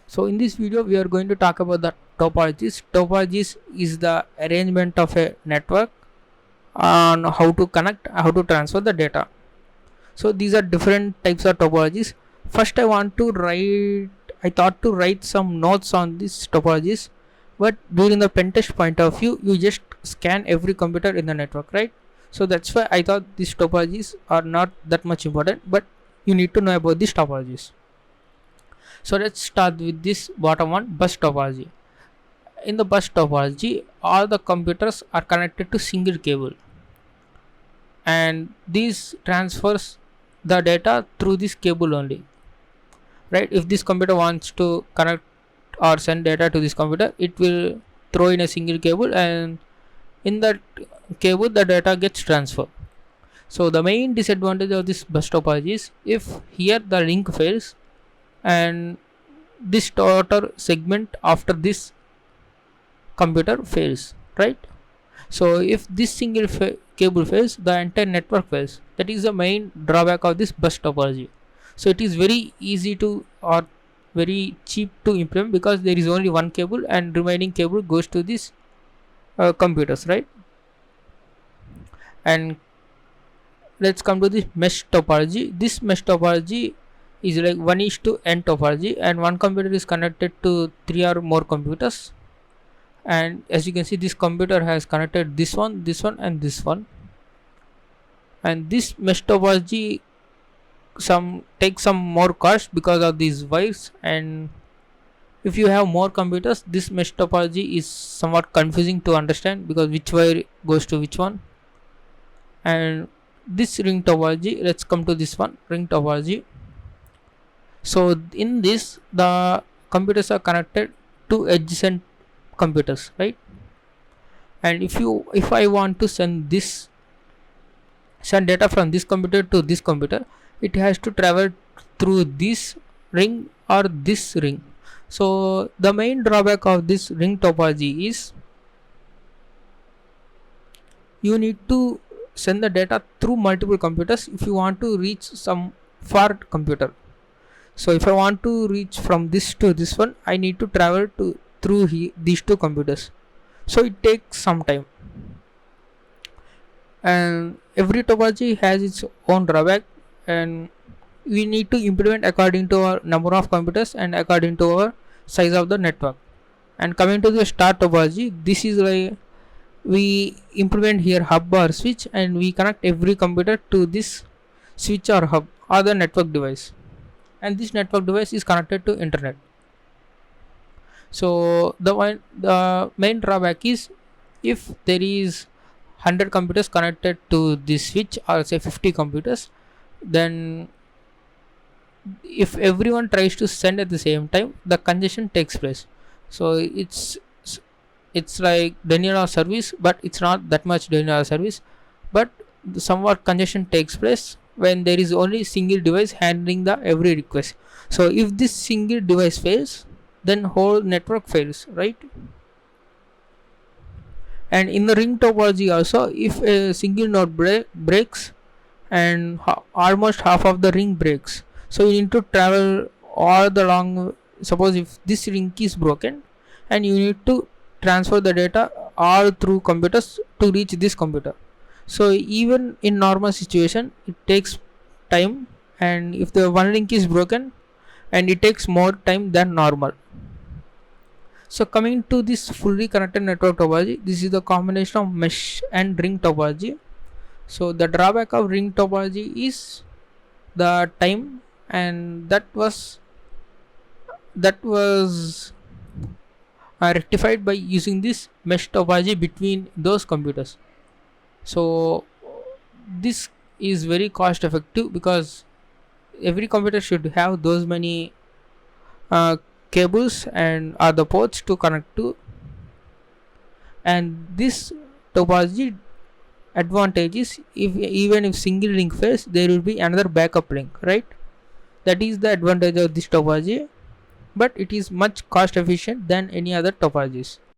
So in this video we are going to talk about the topologies. Topologies is the arrangement of a network on how to connect, how to transfer the data. So these are different types of topologies. First I thought to write some notes on these topologies, but during the pen test point of view, you just scan every computer in the network, right? So that's why I thought these topologies are not that much important, but you need to know about these topologies. So let's start with this bottom one, bus topology. In the bus topology, all the computers are connected to single cable, and this transfers the data through this cable only, right? If this computer wants to connect or send data to this computer, it will throw in a single cable, and in that cable the data gets transferred. So the main disadvantage of this bus topology is if here the link fails and this total segment after this computer fails, right? So if this cable fails, the entire network fails. That is the main drawback of this bus topology. So it is very easy to or very cheap to implement because there is only one cable and remaining cable goes to this computers, right? And let's come to this mesh topology. This mesh topology is like 1:n topology, and one computer is connected to 3 or more computers, and as you can see this computer has connected this one, and this one. And this mesh topology takes some more cost because of these wires, and if you have more computers, this mesh topology is somewhat confusing to understand because which wire goes to which one. And this ring topology, let's come to this one, ring topology. So in this, the computers are connected to adjacent computers, right? And if I want to send data from this computer to this computer, it has to travel through this ring or this ring. So the main drawback of this ring topology is you need to send the data through multiple computers if you want to reach some far computer. So if I want to reach from this to this one, I need to travel through these two computers. So it takes some time, and every topology has its own drawback, and we need to implement according to our number of computers and according to our size of the network. And coming to the star topology, this is like we implement here hub or switch, and we connect every computer to this switch or hub or the network device, and this network device is connected to internet. So the main drawback is if there is 100 computers connected to this switch, or say 50 computers, then if everyone tries to send at the same time, the congestion takes place. So it's like denial of service, but it's not that much denial of service, but somewhat congestion takes place when there is only single device handling the every request. So if this single device fails, then whole network fails, right? And in the ring topology also, if a single node breaks and almost half of the ring breaks, so you need to travel all the long. Suppose if this ring is broken, and you need to transfer the data all through computers to reach this computer. So even in normal situation it takes time, and if the one link is broken, and it takes more time than normal. So coming to this fully connected network topology, this is the combination of mesh and ring topology. So the drawback of ring topology is the time, and that was rectified by using this mesh topology between those computers. So this is very cost effective because every computer should have those many cables and other ports to connect to. And this topology advantage is even if single link fails, there will be another backup link, right? That is the advantage of this topology, but it is much cost efficient than any other topologies.